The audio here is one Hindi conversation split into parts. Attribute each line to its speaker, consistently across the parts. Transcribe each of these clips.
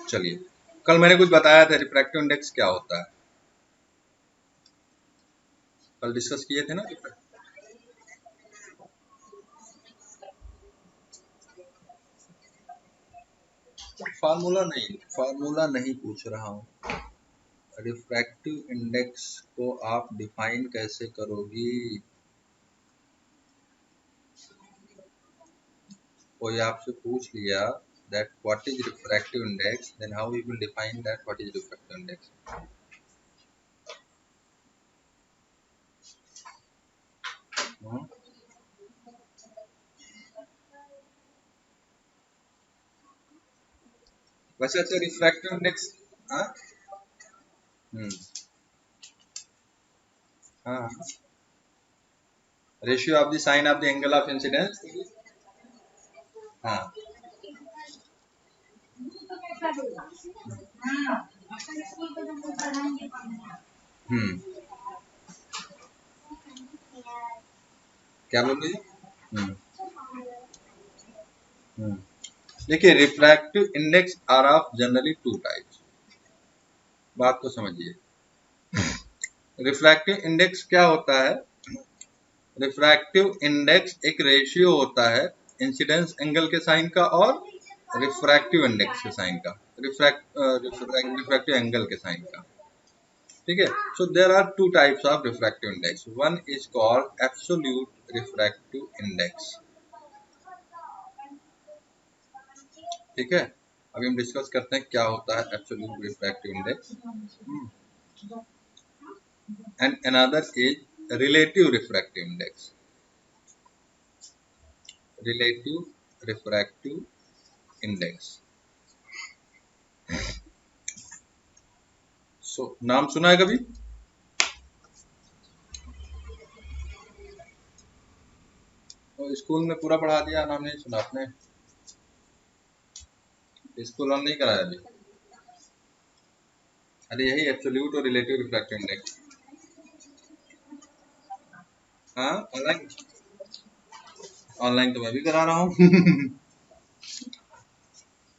Speaker 1: चलिए, कल मैंने कुछ बताया था रिफ्रैक्टिव इंडेक्स क्या होता है, कल डिस्कस किए थे ना। फार्मूला नहीं पूछ रहा हूँ, रिफ्रैक्टिव इंडेक्स को आप डिफाइन कैसे करोगी। कोई आपसे पूछ लिया that what is refractive index, then how we will define that what is refractive index. वैसे अच्छा रिफ्रैक्टिव इंडेक्स, हाँ हाँ, ratio of the sine of the angle of incidence, हाँ हम्म, क्या बोल रही है? देखिए, refractive index are of generally two types, बात को समझिए। रिफ्रैक्टिव इंडेक्स क्या होता है? रिफ्रैक्टिव इंडेक्स एक रेशियो होता है इंसिडेंस एंगल के साइन का और रिफ्रैक्टिव इंडेक्स के साइन का, रिफ्रैक्टिव एंगल के साइन का, ठीक है। So there are two types of refractive index, one is called absolute refractive index, ठीक है। अभी हम डिस्कस करते हैं क्या होता है absolute refractive index, and another is relative refractive index, relative refractive index. So नाम सुना है कभी? तो स्कूल में पूरा पढ़ा दिया, नाम नहीं सुना आपने? स्कूल ऑन नहीं कराया अभी? अरे यही एब्सोल्यूट और रिलेटिव रिफ्रैक्टिव इंडेक्स। हाँ, ऑनलाइन, ऑनलाइन तो मैं भी करा रहा हूँ।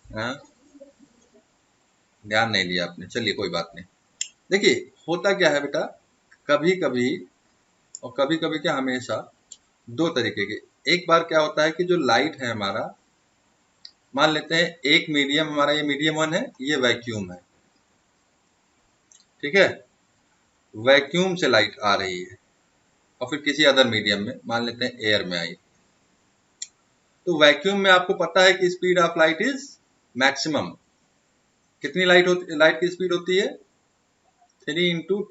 Speaker 1: हाँ, ध्यान नहीं दिया आपने, चलिए कोई बात नहीं। देखिए, होता क्या है बेटा, कभी कभी और कभी कभी क्या हमेशा, दो तरीके के। एक बार क्या होता है कि जो लाइट है हमारा, मान लेते हैं एक मीडियम हमारा, ये मीडियम वन है, ये वैक्यूम है, ठीक है। वैक्यूम से लाइट आ रही है और फिर किसी अदर मीडियम में, मान लेते हैं एयर में आई, तो वैक्यूम में आपको पता है कि speed of light is maximum. कितनी लाइट की स्पीड होती है? 3 ×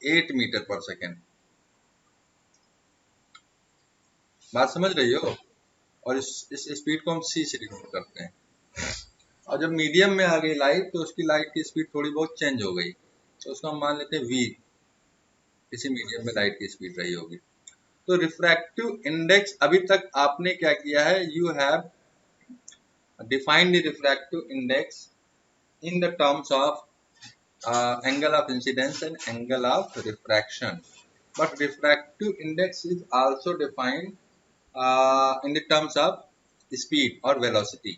Speaker 1: 10⁸ मीटर पर सेकेंड। बात समझ रही हो? और इस स्पीड को हम सी से डिनोट करते हैं। और जब मीडियम में आ गई लाइट, तो उसकी लाइट की स्पीड थोड़ी बहुत चेंज हो गई, तो उसको हम मान लेते हैं वी, किसी मीडियम में लाइट की स्पीड रही होगी। तो रिफ्रैक्टिव इंडेक्स, अभी तक आपने क्या किया है, you have defined the refractive index in the terms of angle of incidence and angle of refraction, but refractive index is also defined in the terms of speed or velocity,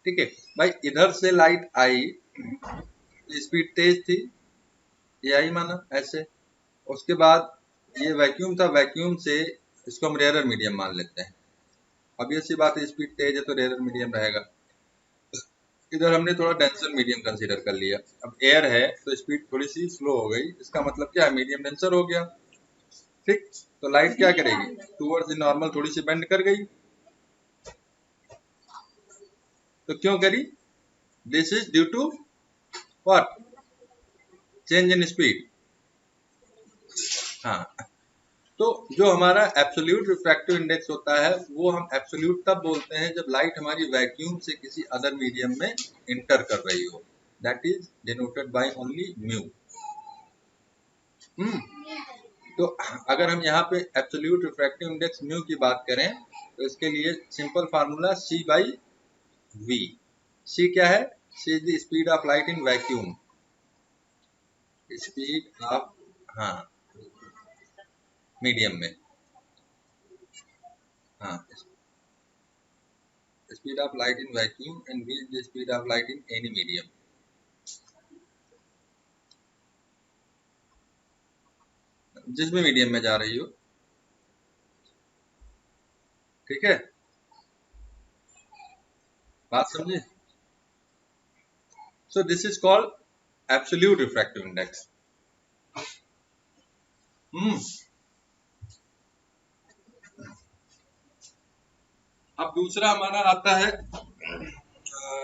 Speaker 1: ठीक है भाई। इधर से लाइट आई, स्पीड तेज थी, ये आई माना ऐसे, उसके बाद ये वैक्यूम था, वैक्यूम से इसको हम रेयर मीडियम मान लेते हैं। अब ये सी बात है, स्पीड तेज है तो रेयर मीडियम रहेगा। इधर हमने थोड़ा डेंसर मीडियम कंसीडर कर लिया, अब एयर है तो स्पीड थोड़ी सी स्लो हो गई, इसका मतलब क्या है, मीडियम डेंसर हो गया, ठीक। तो लाइट क्या करेगी, टूवर्ड्स द नॉर्मल थोड़ी सी बेंड कर गई, तो क्यों करी, this is due to what, change in speed. हाँ, तो जो हमारा एब्सोल्यूट रिफ्रैक्टिव इंडेक्स होता है, वो हम एब्सोल्यूट तब बोलते हैं जब लाइट हमारी वैक्यूम से किसी अदर मीडियम में इंटर कर रही हो, that is denoted by only mu. तो अगर हम यहाँ पे एब्सोल्यूट रिफ्रैक्टिव इंडेक्स म्यू की बात करें, तो इसके लिए simple formula C by V। C क्या है? C is the speed of light in vacuum, speed of, हाँ, मीडियम में, हाँ, speed of light in vacuum and v is the speed of light in any medium. जिस भी मीडियम में जा रही हो, ठीक है, बात समझे? So this is called absolute refractive index. अब दूसरा हमारा आता है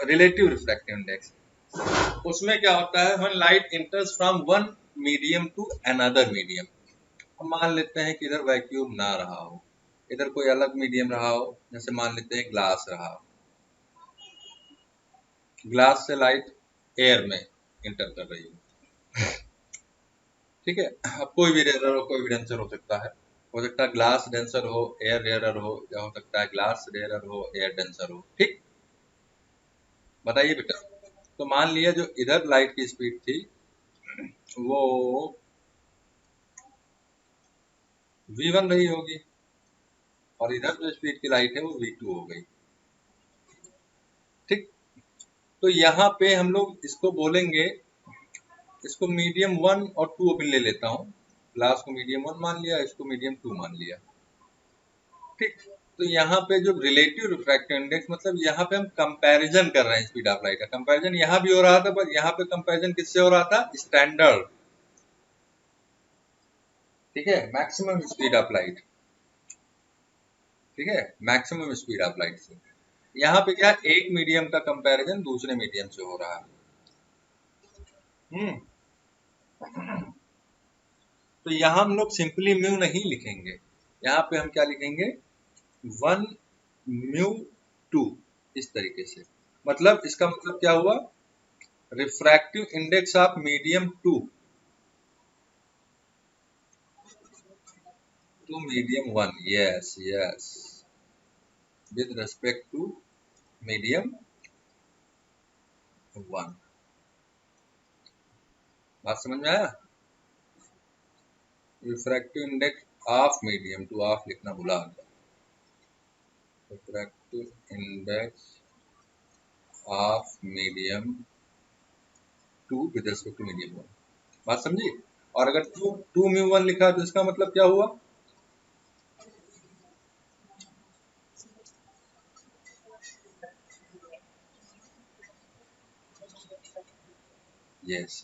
Speaker 1: रिलेटिव रिफ्रैक्टिव इंडेक्स। उसमें क्या होता है, when light enters from one medium to another medium। हम मान लेते हैं कि इधर वैक्यूम ना रहा हो, इधर कोई अलग मीडियम रहा हो, जैसे मान लेते हैं ग्लास रहा हो, ग्लास से लाइट एयर में इंटर कर रही हो, ठीक है। अब कोई भी रेयर हो, कोई भी डेंसर हो सकता है ग्लास डेंसर हो, एयर रेयर हो, या हो सकता है ग्लास रेयर हो, एयर डेंसर हो, ठीक। बताइए बेटा, तो मान लिया जो इधर लाइट की स्पीड थी वो v1 रही होगी, और इधर जो स्पीड की लाइट है वो v2 हो गई, ठीक। तो यहाँ पे हम लोग इसको बोलेंगे, इसको मीडियम 1 और 2 अभी ले लेता हूँ, ग्लास को मीडियम 1 मान लिया, इसको मीडियम 2 मान लिया, ठीक। तो यहाँ पे जो रिलेटिव रिफ्रैक्टिव इंडेक्स, मतलब यहाँ पे हम कंपैरिजन कर रहे हैं स्पीड ऑफ लाइट का। कंपैरिजन यहाँ भी हो रहा था, पर यहाँ पे कंपैरिजन किससे हो रहा था, स्टैंडर्ड, ठीक है, मैक्सिमम स्पीड ऑफ लाइट, ठीक है, मैक्सिमम स्पीड ऑफ लाइट से। यहाँ पे क्या, एक मीडियम का कंपैरिजन दूसरे मीडियम से हो रहा है। तो यहाँ हम लोग सिंपली म्यू नहीं लिखेंगे, यहाँ पे हम क्या लिखेंगे, 1 म्यू 2, इस तरीके से। मतलब इसका मतलब क्या हुआ, refractive index of medium 2 to medium 1, yes, with respect to medium 1। बात समझ में आया? Refractive index of medium 2, of लिखना भुला गया, refractive index of medium 2 with respect to medium 1। बात समझी? और अगर 2 म्यू 1 लिखा तो इसका मतलब क्या हुआ, यस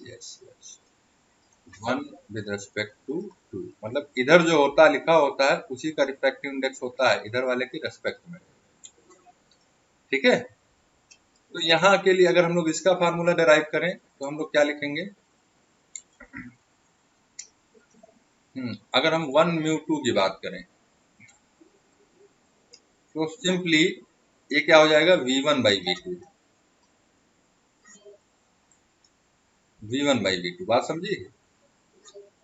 Speaker 1: 1 विद रिस्पेक्ट टू 2, मतलब इधर जो होता है लिखा होता है उसी का रिफ्रैक्टिव इंडेक्स होता है इधर वाले के रेस्पेक्ट में, ठीक है। तो यहाँ के लिए अगर हम लोग इसका फार्मूला डिराइव करें तो हम लोग क्या लिखेंगे, अगर हम 1 म्यू 2 की बात करें तो सिंपली ये क्या हो जाएगा, v1 by v2, v1 by v2। बात समझी?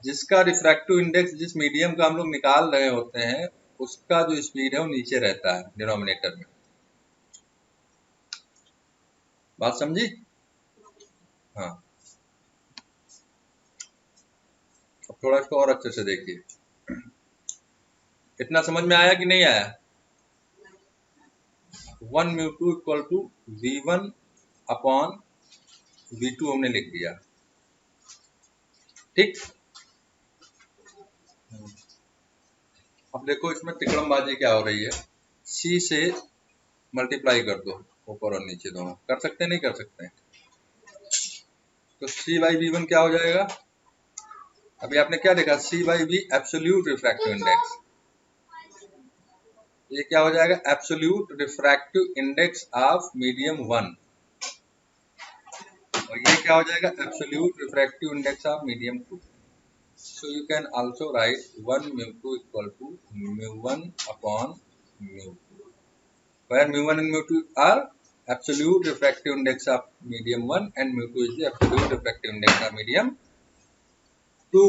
Speaker 1: जिसका रिफ्रैक्टिव इंडेक्स, जिस मीडियम का हम लोग निकाल रहे होते हैं, उसका जो स्पीड है वो नीचे रहता है डिनोमिनेटर में। बात समझी? हाँ, अब थोड़ा इसको और अच्छे से देखिए, इतना समझ में आया कि नहीं आया? 1 mu 2 equal to v1 upon v2 हमने लिख दिया, ठीक। अब देखो इसमें तिकड़मबाजी क्या हो रही है, c से मल्टीप्लाई कर दो, ऊपर और नीचे दोनों कर सकते हैं, नहीं कर सकते हैं? तो c बाई वी वन क्या हो जाएगा, अभी आपने क्या देखा, c by v absolute refractive index, ये क्या हो जाएगा, absolute refractive index of medium 1, और ये क्या हो जाएगा, absolute refractive index of medium 2। So you can also write 1 mu 2 equal to mu 1 upon mu 2, where mu 1 and mu 2 are absolute refractive index of medium 1 and mu 2 is the absolute refractive index of medium 2।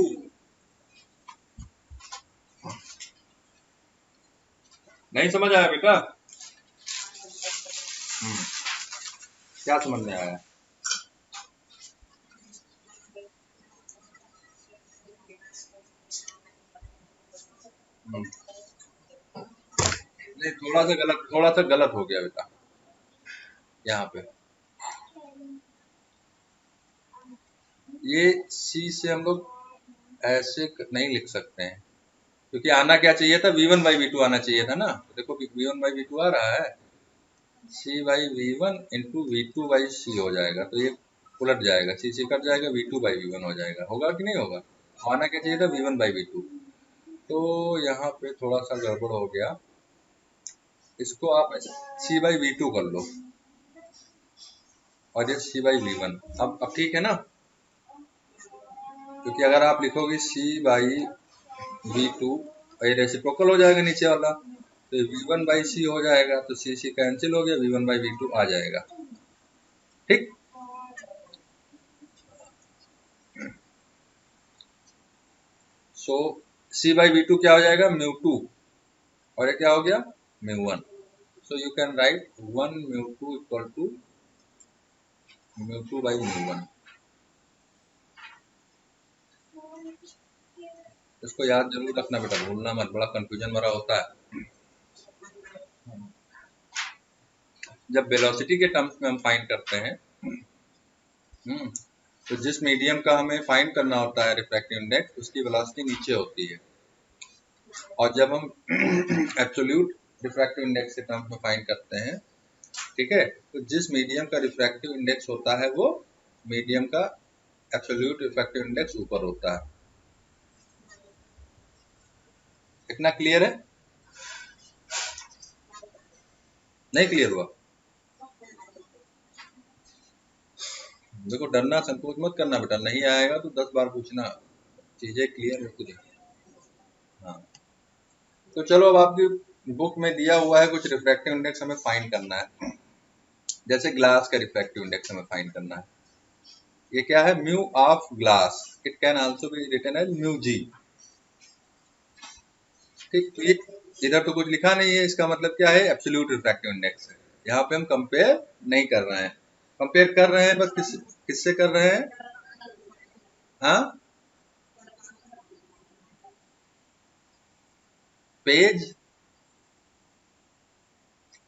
Speaker 1: नहीं समझ आया बेटा? क्या समझ में आया? नहीं, थोड़ा सा गलत हो गया बेटा, यहाँ पे ये सी से हम लोग ऐसे नहीं लिख सकते हैं, क्योंकि आना क्या चाहिए था, v1/v2 आना चाहिए था ना। तो देखो v1/v2 आ रहा है, c/v1 इंटू v2/c हो जाएगा, तो ये उलट जाएगा, c कट जाएगा, v2/v1 हो जाएगा। होगा कि नहीं होगा? आना क्या चाहिए था, v1/v2। तो यहाँ पे थोड़ा सा गड़बड़ हो गया, इसको आप c/v2 कर लो और ये c/v1। अब ठीक है ना, क्योंकि अगर आप लिखोगे c/v2 और ये रेसिप्रोकल हो जाएगा नीचे वाला, तो v1/c हो जाएगा, तो c कैंसिल हो गया, v1/v2 आ जाएगा। ठीक, सो c/v2 क्या हो जाएगा, μ2, और ये क्या हो गया, μ1। So you can write 1 μ2 equal to μ2/μ1। इसको याद जरूर रखना बेटा, भूलना मत, बड़ा कंफ्यूजन भरा होता है। जब वेलोसिटी के टर्म्स में हम फाइंड करते हैं, तो जिस मीडियम का हमें फाइंड करना होता है रिफ्रैक्टिव इंडेक्स, उसकी वेलोसिटी नीचे होती है। और जब हम एब्सोल्यूट रिफ्रैक्टिव इंडेक्स के टर्म्स में फाइंड करते हैं, ठीक है, तो जिस मीडियम का रिफ्रैक्टिव इंडेक्स होता है वो मीडियम का एब्सोल्यूट रिफ्रैक्टिव इंडेक्स ऊपर होता है। इतना क्लियर है? नहीं क्लियर हुआ? देखो, डरना संकोच मत करना बेटा, नहीं आएगा तो 10 बार पूछना, चीजें क्लियर होती रहेंगी। हाँ, तो चलो, अब आपकी बुक में दिया हुआ है कुछ रिफ्रैक्टिव इंडेक्स हमें फाइंड करना है। जैसे ग्लास का रिफ्रैक्टिव इंडेक्स हमें फाइंड करना है। ये क्या है, mu of glass, it can also be written as mu G. ठीक, तो ये इधर तो कुछ लिखा नहीं है, इसका मतलब क्या है, एब्सोल्यूट रिफ्रैक्टिव इंडेक्स है। यहाँ पे हम कंपेयर नहीं कर रहे हैं, कंपेयर कर रहे हैं बस किससे कर रहे हैं, हाँ, पेज,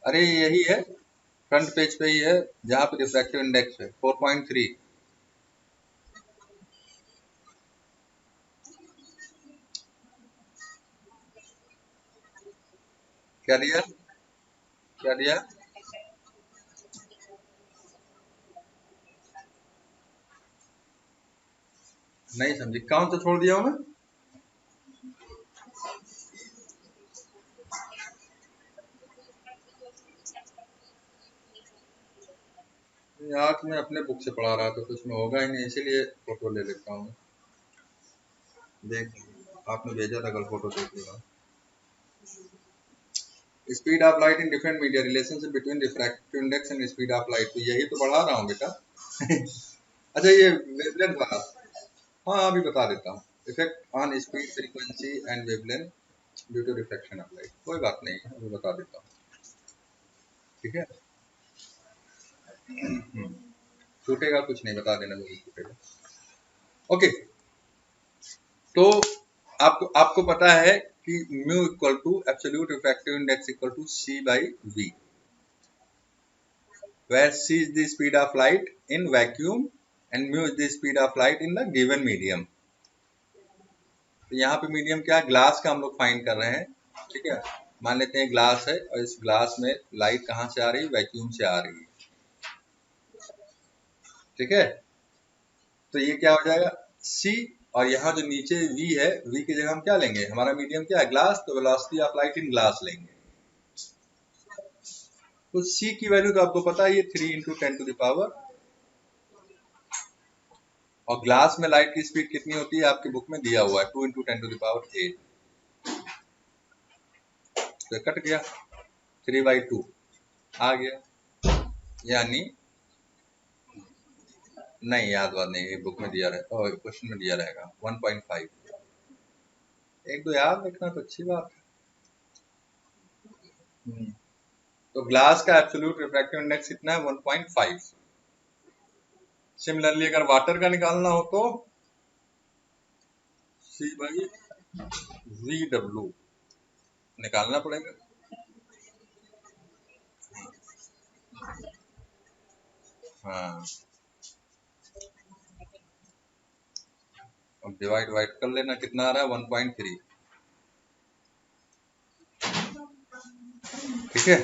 Speaker 1: अरे यही है, फ्रंट पेज पे ही है, जहाँ पे रिफ्रैक्टिव इंडेक्स है 4.3। क्या दिया, क्या दिया? नहीं समझी, कौन सा छोड़ दिया हूँ मैं? आज मैं अपने बुक से पढ़ा रहा था, तो उसमें होगा ही नहीं, इसीलिए फोटो ले लेता हूँ। देख, आपने भेजा था कल, फोटो देख लेगा। Speed of light in different media, relationship between refractive index and speed of light, तो यही तो पढ़ा रहा हूँ बेटा। अच्छा, ये वेवलेंथ वाला, हाँ अभी बता देता हूँ। Effect on speed, frequency and wavelength due to reflection of light, कोई बात नहीं है, अभी बता देता हूँ। ठीक है, छूटेगा कुछ नहीं, बता देना मुझे, छूटेगा। ओके, तो आपको आपको पता है कि mu equal to absolute refractive index equal to c/v, where c is the speed of light in vacuum and mu is the speed of light in the given medium। तो यहाँ पे मीडियम क्या है, ग्लास का हम लोग फाइंड कर रहे हैं। ठीक है, मान लेते हैं ग्लास है, और इस ग्लास में लाइट कहाँ से आ रही है, वैक्यूम से आ रही है। ठीक है, तो ये क्या हो जाएगा, c, और यहाँ जो नीचे v है, v की जगह हम क्या लेंगे, हमारा मीडियम क्या है, ग्लास, तो velocity of light in glass लेंगे। तो c की वैल्यू तो आपको पता है, ये 3 × 10⁻⁴, और ग्लास में लाइट की स्पीड कितनी होती है, आपकी बुक में दिया हुआ है 2 × 10⁸। तो कट गया, 3/2 आ गया, यानी नहीं, याद बात नहीं, बुक में दिया रहेगा और क्वेश्चन में दिया रहेगा 1.5। एक दो याद रखना तो अच्छी बात है। तो ग्लास का एब्सोल्यूट रिफ्रैक्टिव इंडेक्स कितना है, 1.5। सिमिलरली अगर वाटर का निकालना हो तो c/vw निकालना पड़ेगा। हाँ, अब डिवाइड वाइड कर लेना, कितना आ रहा है 1.3। ठीक है,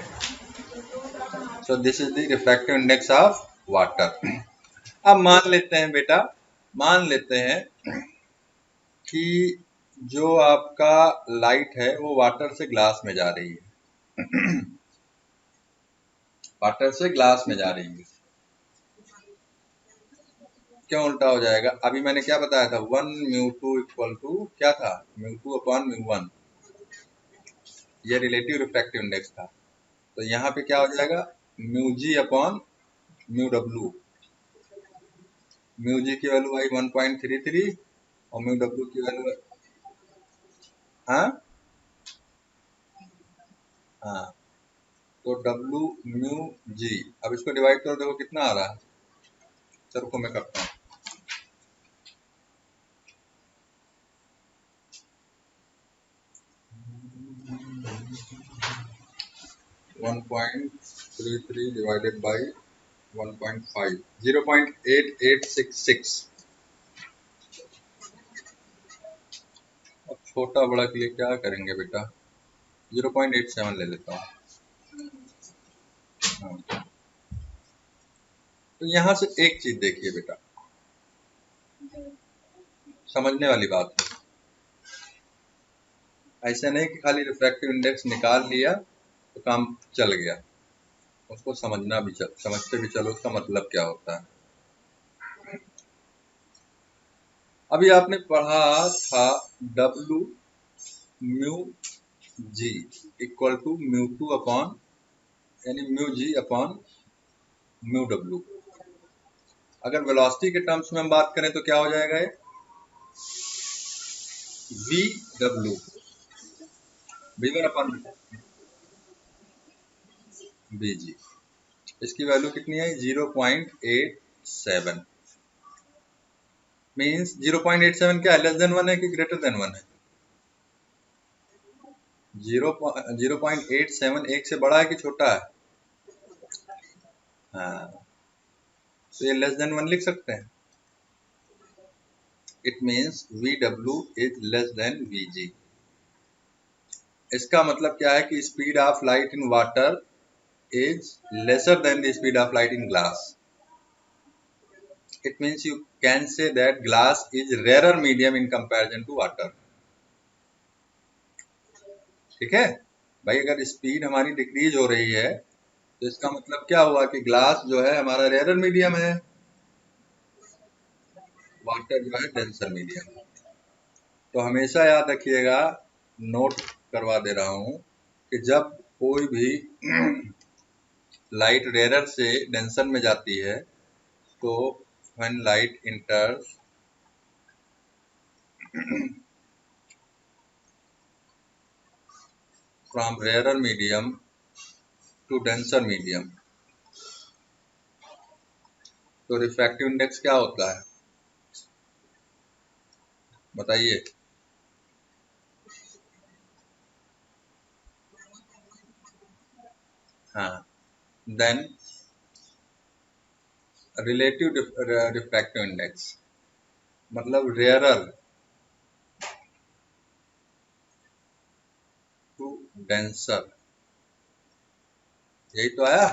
Speaker 1: so this is the refractive index of water. अब मान लेते हैं बेटा, मान लेते हैं कि जो आपका लाइट है वो वाटर से ग्लास में जा रही है। वाटर से ग्लास में जा रही है, क्यों उल्टा हो जाएगा? अभी मैंने क्या बताया था, 1 μ2 इक्वल टू क्या था, μ2 अपॉन μ1, ये रिलेटिव रिफ्रैक्टिव इंडेक्स था। तो यहाँ पे क्या हो जाएगा, μg अपॉन μw। μg की वैल्यू आई 1.33 और μw की वैल्यू, हाँ हाँ, तो w म्यू जी, अब इसको डिवाइड करो, देखो कितना आ रहा है। चलो को मैं करता हूँ। 1.33 डिवाइडेड बाई 1.5, 0.8866। अब छोटा बड़ा के लिए क्या करेंगे बेटा, 0.87 ले लेता हूँ। हाँ। तो यहाँ से एक चीज देखिए बेटा, समझने वाली बात है। ऐसा नहीं कि खाली रिफ्रैक्टिव इंडेक्स निकाल लिया तो काम चल गया, उसको समझना भी समझते भी चलो उसका मतलब क्या होता है। अभी आपने पढ़ा था W mu G equal to μ2 upon, यानी μg अपॉन μw। अगर वेलोसिटी के टर्म्स में हम बात करें तो क्या हो जाएगा, ये VW, V1 अपॉन VG। इसकी वैल्यू कितनी है, 0.87। मीन्स 0.87 क्या है, लेस देन 1 है कि ग्रेटर देन 1 है? 0.87 एक से बड़ा है कि छोटा है? हाँ, तो ये लेस देन 1 लिख सकते हैं। It means VW is less then VG। इसका मतलब क्या है कि speed of light in water is lesser than the speed of light in glass. It means you can say that glass is rarer medium in comparison to water. ठीक है भाई, अगर स्पीड हमारी डिक्रीज हो रही है तो इसका मतलब क्या हुआ कि ग्लास जो है हमारा रेयर मीडियम है, वाटर जो है डेंसर मीडियम। तो हमेशा याद रखिएगा, नोट करवा दे रहा हूं कि जब कोई भी लाइट रेयर से डेंसर में जाती है तो when light enters from rarer medium to denser medium, तो रिफ्रैक्टिव इंडेक्स क्या होता है बताइए? हाँ, देन रिलेटिव रिफ्रैक्टिव इंडेक्स मतलब रेयरर टू डेंसर, यही तो आया।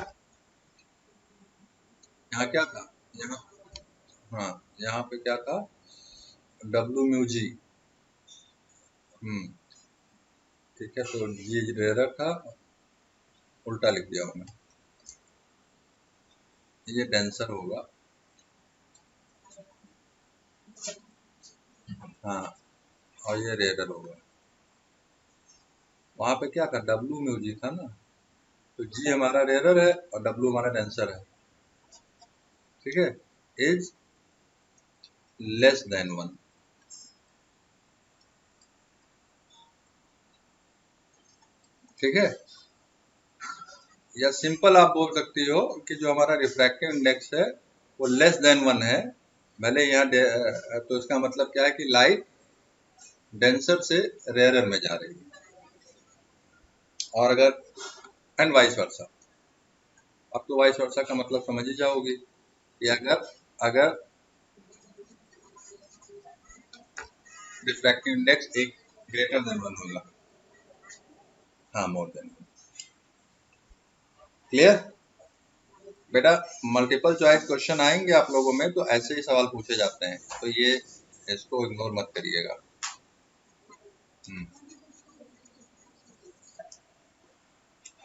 Speaker 1: यहाँ क्या था, यहाँ, हाँ यहाँ पे क्या था, W म्यू जी। ठीक है, तो ये रेयरर था, उल्टा लिख दिया मैंने, ये डेंसर होगा। हाँ, और ये रेयरर होगा। वहां पे क्या था, W म्यू जी था ना, तो जी हमारा रेयरर है और W हमारा डेंसर है। ठीक है, इज लेस देन 1। ठीक है, या सिंपल आप बोल सकती हो कि जो हमारा रिफ्रैक्टिव इंडेक्स है वो लेस देन 1 है, भले यहाँ तो इसका मतलब क्या है कि लाइट डेंसर से रेयरर में जा रही है, और अगर एंड वाइस वर्सा। अब तो वाइस वर्सा का मतलब समझ ही जाओगी। कि अगर अगर रिफ्रैक्टिव इंडेक्स एक ग्रेटर देन 1 होगा। हाँ, मोर देन। क्लियर बेटा? मल्टीपल चॉइस क्वेश्चन आएंगे आप लोगों में तो ऐसे ही सवाल पूछे जाते हैं, तो ये इसको इग्नोर मत करिएगा।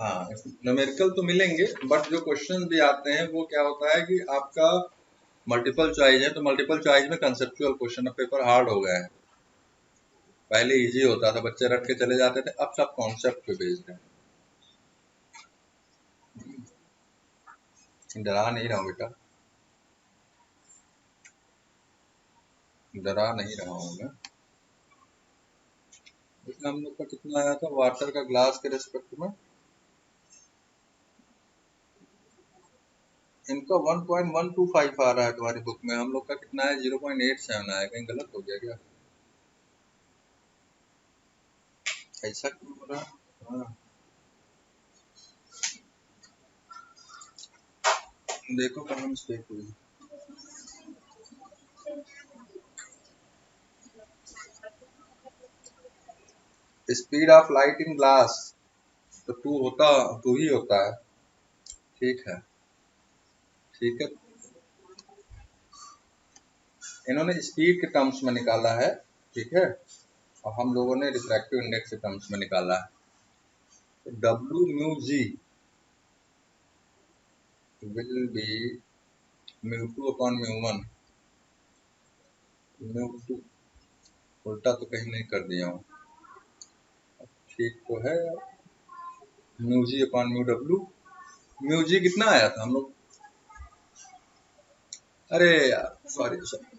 Speaker 1: हाँ, न्यूमेरिकल तो मिलेंगे, बट जो क्वेश्चन भी आते हैं वो क्या होता है कि आपका मल्टीपल चॉइस है, तो मल्टीपल चॉइस में कंसेप्चुअल क्वेश्चन, अब पेपर हार्ड हो गया है। पहले इजी होता था, बच्चे रट के चले जाते थे, अब सब कॉन्सेप्ट पे बेस्ड है। डरा नहीं रहा हूँ बेटा, डरा नहीं रहा हूँ मैं। इसमें हम लोग का कितना आया था वाटर का ग्लास के रेस्पेक्ट में? इनका 1.125 आ रहा है तुम्हारी बुक में, हम लोग का कितना है? 0.87 आया। कहीं गलत हो गया क्या? ऐसा क्यों हो रहा है? हाँ, देखो कहाँ मिस्टेक हुई। Speed of light in glass तो टू ही होता है। ठीक है, ठीक है। इन्होंने स्पीड के टर्म्स में निकाला है, ठीक है, और हम लोगों ने रिफ्रैक्टिव इंडेक्स के टर्म्स में निकाला है। तो डब्ल्यू mu g will be mu two upon mu one. Mu two उल्टा तो कहीं नहीं कर दिया हूँ, ठीक तो है। Mu G upon mu W. Mu जी कितना आया था हम लोग? अरे यार, सॉरी सॉरी।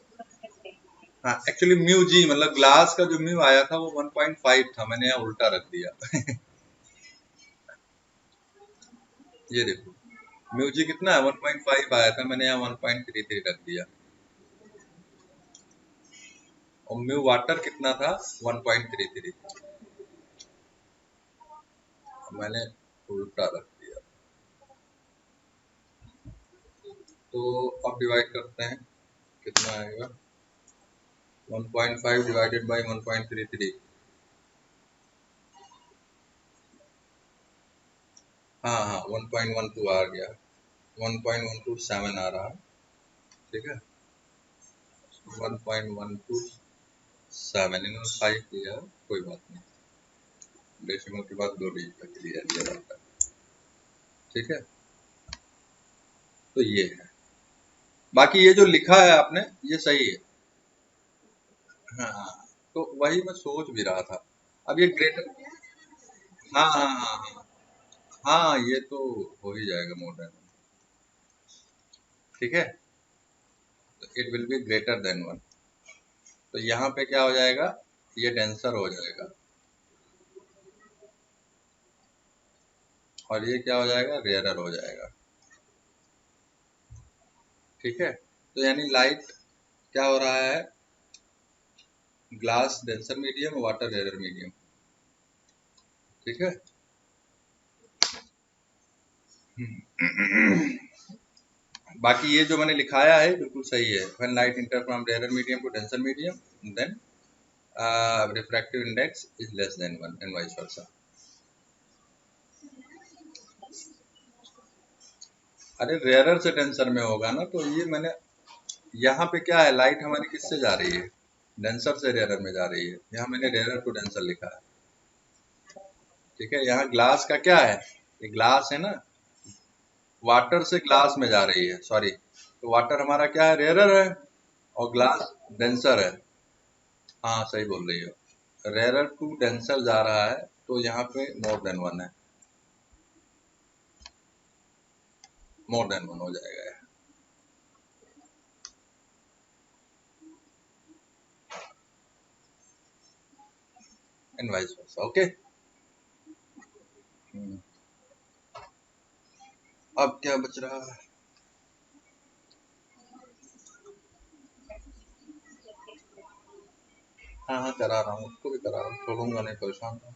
Speaker 1: हाँ, एक्चुअली म्यू जी मतलब ग्लास का जो म्यू आया था वो 1.5 था, मैंने यहाँ उल्टा रख दिया। ये देखो, म्यू जी कितना है? 1.5 आया था, मैंने यहाँ 1.33 रख दिया। और म्यू वाटर कितना था? 1.33, मैंने उल्टा रख दिया। तो अब डिवाइड करते हैं, कितना आएगा? 1.5 डिवाइडेड बाई 1.33। हाँ हाँ, 1.12 आ गया, 1.127 आ रहा है, ठीक है। 1.127 इन्होंने 5 दिया, कोई बात नहीं, डेसिमल के बाद 2 डिजिट तक दिया जाता है, ठीक है। तो ये है, बाकी ये जो लिखा है आपने ये सही है। हाँ, तो वही मैं सोच भी रहा था। अब ये ग्रेटर, हाँ हाँ हाँ हाँ हाँ, ये तो हो ही जाएगा मोर देन, ठीक है। तो it will be greater than 1, तो यहाँ पे क्या हो जाएगा? ये डेंसर हो जाएगा, और ये क्या हो जाएगा? रेयरर हो जाएगा, ठीक है। तो यानी लाइट क्या हो रहा है? Glass denser medium, water rarer medium, ठीक है। बाकी ये जो मैंने लिखाया है बिल्कुल सही है। When light enter from rarer medium to denser medium, then refractive index is less than 1 and vice versa. अरे रेयरर से डेंसर में होगा ना, तो ये मैंने यहाँ पे क्या है, लाइट हमारी किससे जा रही है? डेंसर से रेयरर में जा रही है, यहाँ मैंने रेयरर टू डेंसर लिखा है, ठीक है। यहाँ ग्लास का क्या है? ये ग्लास है ना, वाटर से ग्लास में जा रही है, सॉरी, तो वाटर हमारा क्या है? रेयरर है, और ग्लास डेंसर है। हाँ, सही बोल रही हो, रेयरर टू डेंसर जा रहा है, तो यहाँ पे मोर देन 1 है, मोर देन 1 हो जाएगा एंड वाइस वर्सा, ओके। अब क्या बच रहा है? हाँ हाँ, करा रहा हूँ, उसको भी करा रहा हूँ, छोड़ूंगा नहीं, परेशान हूँ।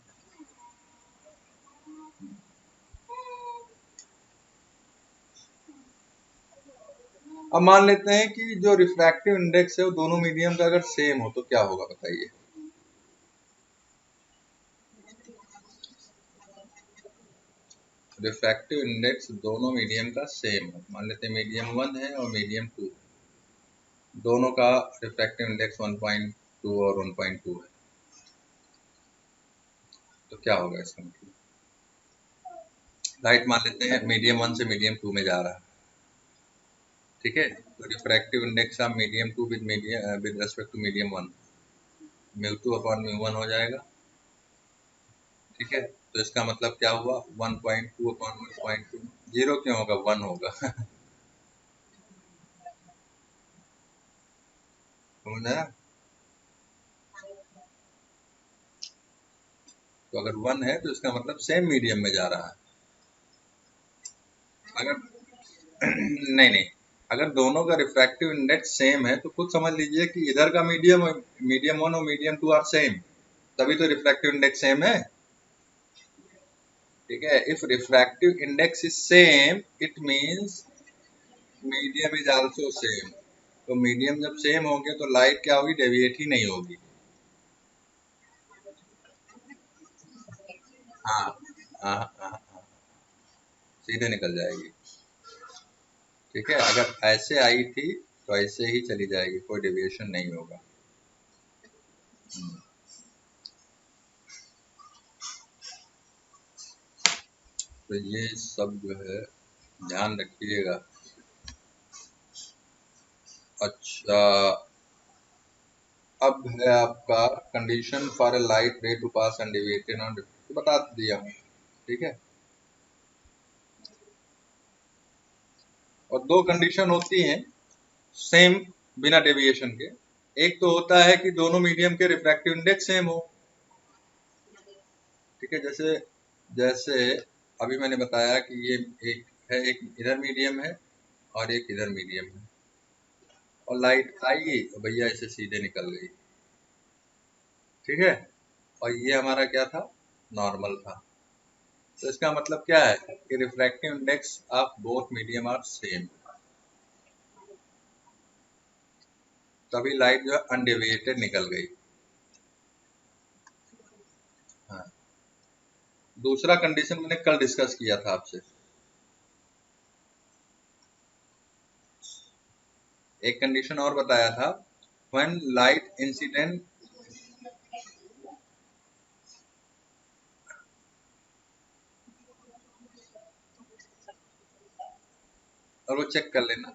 Speaker 1: अब मान लेते हैं कि जो रिफ्रैक्टिव इंडेक्स है वो दोनों मीडियम का अगर सेम हो तो क्या होगा बताइए। रिफ्रैक्टिव इंडेक्स दोनों मीडियम का सेम हो, मान लेते हैं मीडियम 1 है और मीडियम 2, दोनों का रिफ्रैक्टिव इंडेक्स 1.2 और 1.2 है, तो क्या होगा इसका मतलब। लाइट मान लेते हैं मीडियम 1 से मीडियम 2 में जा रहा है, ठीक है, तो refractive index of medium 2 with respect to medium 1 mu 2 upon mu 1 हो जाएगा, ठीक है। तो इसका मतलब क्या हुआ, 1.2 अपॉन 1.2, जीरो क्यों होगा, 1 होगा। समझ आया। तो अगर 1 है तो इसका मतलब सेम मीडियम में जा रहा है। अगर नहीं नहीं, अगर दोनों का रिफ्रैक्टिव इंडेक्स सेम है तो खुद समझ लीजिए कि इधर का मीडियम मीडियम 1 और मीडियम 2 आर सेम, तभी तो रिफ्रैक्टिव इंडेक्स सेम है, ठीक है। If refractive index is same it means medium is also same, तो मीडियम जब सेम होंगे तो लाइट क्या होगी, डेविएट ही नहीं होगी। हाँ हाँ हाँ हाँ, सीधे निकल जाएगी, ठीक है। अगर ऐसे आई थी तो ऐसे ही चली जाएगी, कोई डेविएशन नहीं होगा। तो ये सब जो है ध्यान रखिएगा। अच्छा, अब है आपका condition for a light ray to pass and deviated on, बता दिया, ठीक है। और दो कंडीशन होती हैं सेम बिना डेविएशन के, एक तो होता है कि दोनों मीडियम के रिफ्रैक्टिव इंडेक्स सेम हो, ठीक है। जैसे जैसे अभी मैंने बताया कि ये एक है, एक इधर मीडियम है और एक इधर मीडियम है, और लाइट आई और भैया ऐसे सीधे निकल गई, ठीक है। और ये हमारा क्या था, नॉर्मल था। तो इसका मतलब क्या है कि refractive index of both medium are same, तभी लाइट जो है अनडेविएटेड निकल गई। हाँ, दूसरा कंडीशन मैंने कल डिस्कस किया था आपसे, एक कंडीशन और बताया था, व्हेन लाइट इंसिडेंट, और वो चेक कर लेना,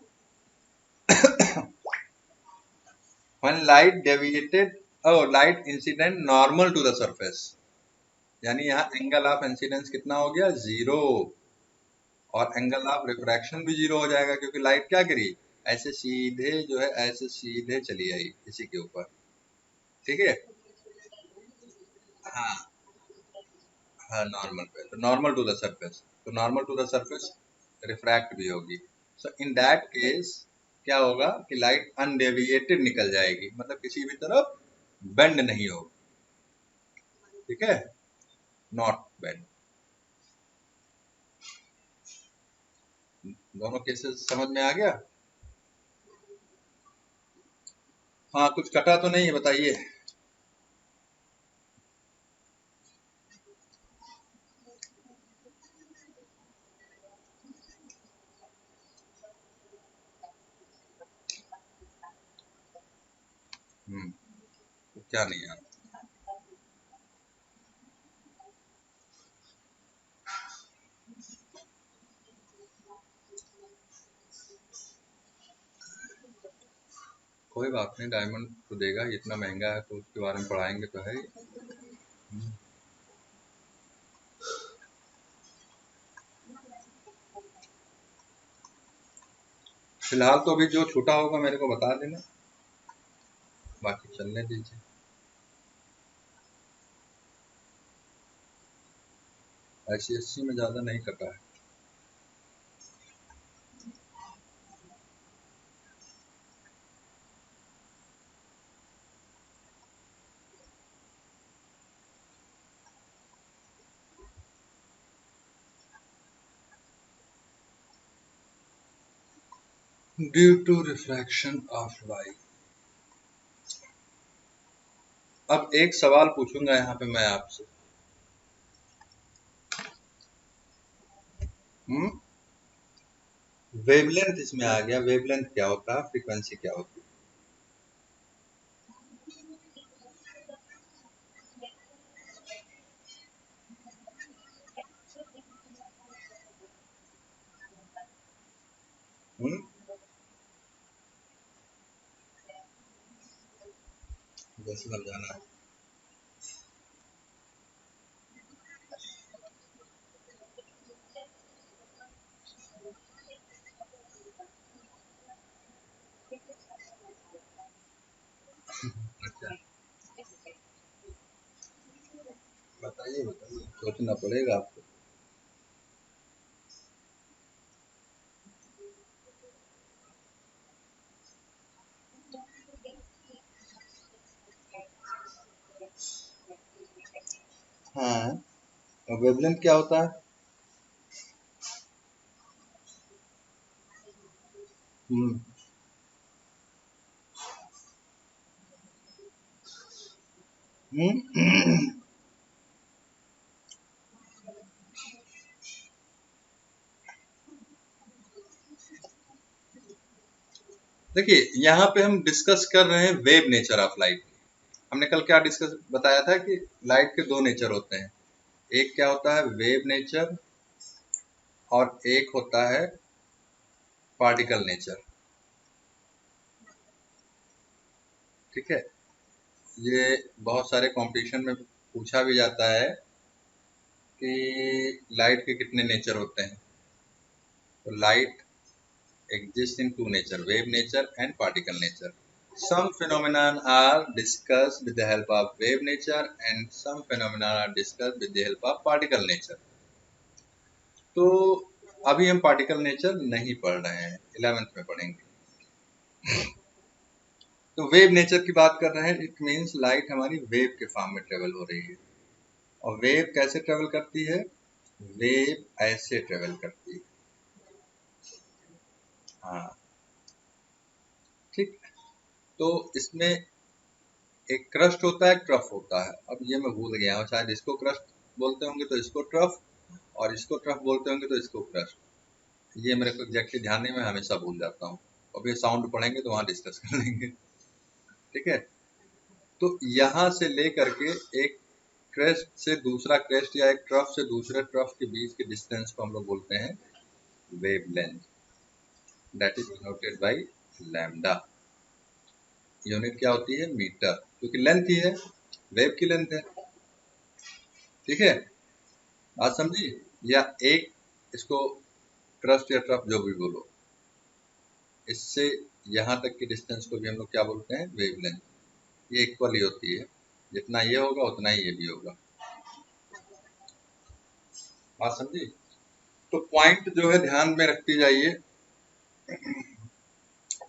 Speaker 1: व्हेन लाइट डेविएटेड और light incident normal to the surface, यानी यहाँ एंगल ऑफ इंसिडेंस कितना हो गया, जीरो, और एंगल ऑफ रिफ्रैक्शन भी जीरो हो जाएगा, क्योंकि लाइट क्या करी, ऐसे सीधे जो है ऐसे सीधे चली आई इसी के ऊपर, ठीक है। हाँ हाँ, नॉर्मल पे, तो नॉर्मल टू द सरफेस, तो normal to the surface refract भी होगी। सो इन दैट केस क्या होगा कि लाइट अनडेविएटेड निकल जाएगी, मतलब किसी भी तरफ बेंड नहीं होगी, ठीक है, नॉट बेंड। दोनों केसेस समझ में आ गया। हाँ, कुछ कटा तो नहीं है बताइए। तो क्या नहीं है, कोई बात नहीं, डायमंड तो देगा, इतना महंगा है तो उसके बारे में पढ़ाएंगे तो है ही। फिलहाल तो अभी जो छूटा होगा मेरे को बता देना, बाकी चलने दीजिए। ICSC में ज़्यादा नहीं कटा है। Due to refraction of light. अब एक सवाल पूछूंगा यहाँ पे मैं आपसे। वेवलेंथ इसमें आ गया। वेवलेंथ क्या होता है, फ्रीक्वेंसी क्या होती है? डेसिमल जाना है। अच्छा, बताइए बताइए, सोचना पड़ेगा आपको। हाँ, और वेवलेंथ क्या होता है? हम्म। हम्म। देखिए, यहाँ पे हम डिस्कस कर रहे हैं वेव नेचर ऑफ लाइट। हमने कल क्या डिस्कस बताया था कि लाइट के दो नेचर होते हैं। एक क्या होता है, वेव नेचर, और एक होता है पार्टिकल नेचर। ठीक है, ये बहुत सारे कंपटीशन में पूछा भी जाता है कि लाइट के कितने नेचर होते हैं। तो light exists in two nature, wave nature and particle nature. Some phenomena are discussed with the help of wave nature and some phenomena are discussed with the help of particle nature. तो अभी हम पार्टिकल नेचर नहीं पढ़ रहे हैं, 11th में पढ़ेंगे। तो वेव नेचर की बात कर रहे हैं, इट मीन्स लाइट हमारी वेव के फॉर्म में ट्रेवल हो रही है। और वेव कैसे ट्रेवल करती है? वेव ऐसे ट्रेवल करती है। हाँ, ठीक। तो इसमें एक क्रस्ट होता है, ट्रफ होता है। अब ये मैं भूल गया हूँ, शायद इसको क्रस्ट बोलते होंगे तो इसको ट्रफ, और इसको ट्रफ बोलते होंगे तो इसको क्रस्ट। ये मेरे को एग्जैक्टली ध्यान नहीं, मैं हमेशा भूल जाता हूँ। अब ये साउंड पढ़ेंगे तो वहाँ डिस्कस कर लेंगे। ठीक है, तो यहाँ से लेकर के एक क्रेस्ट से दूसरा क्रेस्ट या एक ट्रफ से दूसरे ट्रफ के बीच के डिस्टेंस को हम लोग बोलते हैं wavelength. That is denoted by lambda. Unit क्या होती है? मीटर, क्योंकि लेंथ ही है, वेव की लेंथ है। ठीक है, बात समझी? या एक, इसको क्रस्ट या ट्रफ जो भी बोलो, इससे यहाँ तक की डिस्टेंस को भी हम लोग क्या बोलते हैं? वेवलेंथ। ये इक्वल ही होती है, जितना ये होगा उतना ही ये भी होगा। बात समझी? तो पॉइंट जो है ध्यान में रखती जाइए।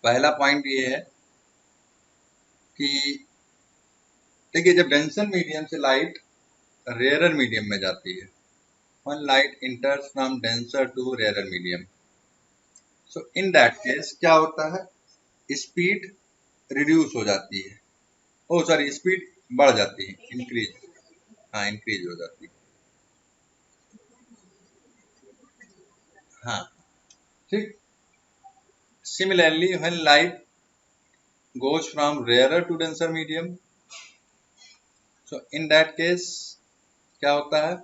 Speaker 1: पहला पॉइंट ये है कि देखिए, जब डेंसर मीडियम से लाइट रेयरर मीडियम में जाती है, when light enters from denser to rarer medium, so in that case क्या होता है? स्पीड रिड्यूस हो जाती है, ओ सॉरी, स्पीड बढ़ जाती है, इंक्रीज। हाँ, इंक्रीज हो जाती है। हाँ, ठीक। Similarly when light goes from rarer to denser medium, so in that case क्या होता है?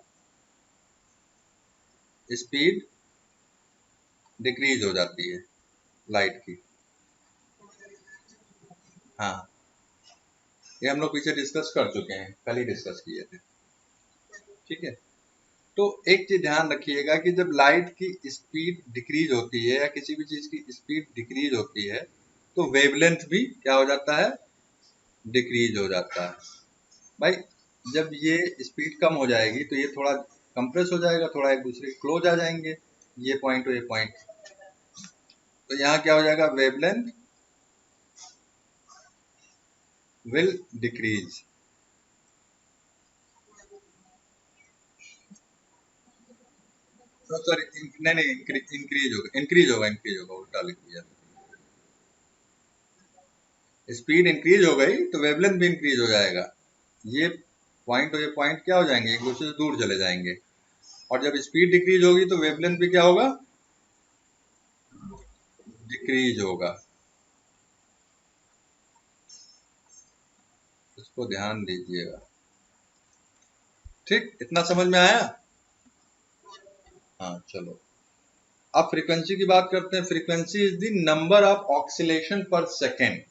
Speaker 1: स्पीड डिक्रीज हो जाती है लाइट की। हाँ, ये हम लोग पीछे डिस्कस कर चुके हैं, कल ही डिस्कस किए थे। ठीक है, तो एक चीज ध्यान रखिएगा कि जब लाइट की स्पीड डिक्रीज होती है या किसी भी चीज की स्पीड डिक्रीज होती है, तो वेवलेंथ भी क्या हो जाता है? डिक्रीज हो जाता है। भाई, जब ये स्पीड कम हो जाएगी तो ये थोड़ा कंप्रेस हो जाएगा, थोड़ा एक दूसरे के क्लोज आ जाएंगे, ये पॉइंट और ये पॉइंट। तो यहाँ क्या हो जाएगा? Wavelength will decrease. सॉरी, नहीं नहीं, इंक्रीज होगा, इंक्रीज होगा, इंक्रीज होगा, उल्टा लिख दिया। स्पीड इंक्रीज हो गई तो वेवलेंथ भी इंक्रीज हो जाएगा। ये पॉइंट और ये पॉइंट क्या हो जाएंगे, एक दूसरे से दूर चले जाएंगे। और जब स्पीड डिक्रीज होगी तो वेवलेंथ भी क्या होगा, डिक्रीज होगा। इसको ध्यान दीजिएगा। ठीक, इतना समझ में आया? हाँ चलो, अब फ्रीक्वेंसी की बात करते हैं। Frequency is the number of oscillation पर सेकेंड।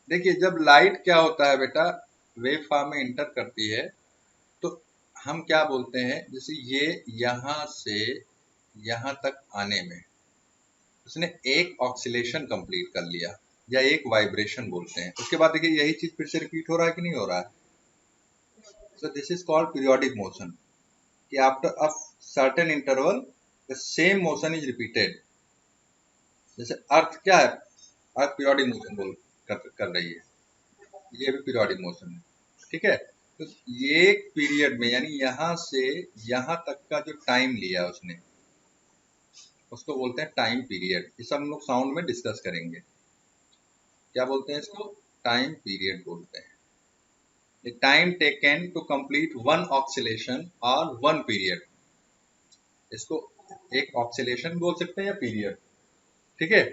Speaker 1: देखिए, जब लाइट क्या होता है बेटा, वेव फॉर्म में इंटर करती है तो हम क्या बोलते हैं, जैसे ये यहां से यहां तक आने में उसने एक ऑक्सीलेशन कंप्लीट कर लिया, या एक वाइब्रेशन बोलते हैं। उसके बाद देखिए यही चीज फिर से रिपीट हो रहा है कि नहीं हो रहा है। So this is called periodic motion, कि after a certain interval the same motion is repeated. जैसे अर्थ क्या है, अर्थ पीरियोडिक मोशन कर रही है, ये भी पीरियोडिक मोशन है। ठीक है, तो ये पीरियड में यानी यहां से यहां तक का जो टाइम लिया उसने, उसको बोलते हैं टाइम पीरियड। इसे हम लोग साउंड में डिस्कस करेंगे। क्या बोलते हैं इसको, टाइम पीरियड बोलते हैं। The time taken to complete one oscillation और वन पीरियड, इसको एक ऑक्सीलेशन बोल सकते हैं या पीरियड। ठीक है,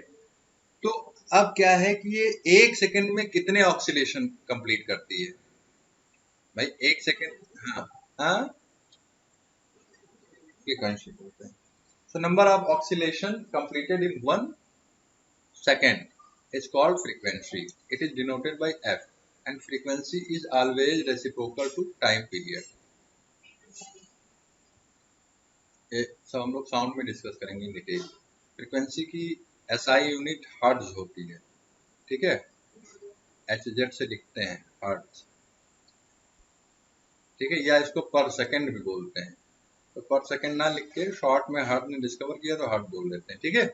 Speaker 1: तो अब क्या है कि ये एक सेकंड में कितने ऑक्सीलेशन कंप्लीट करती है भाई, एक सेकंड। हाँ हाँ, फ्रीक्वेंसी बोलते हैं। So number of oscillation completed in 1 second is called frequency. It is denoted by F, and frequency is always reciprocal to time period. ये सब हम लोग साउंड में डिस्कस करेंगे इन डिटेल। फ्रीक्वेंसी की एसआई यूनिट हर्ट्ज होती है। ठीक है, HZ से लिखते हैं हर्ट्ज। ठीक है, या इसको पर सेकंड भी बोलते हैं। तो पर सेकंड ना लिख के शॉर्ट में हर्ट्ज ने डिस्कवर किया तो हर्ट्ज बोल देते हैं। ठीक है,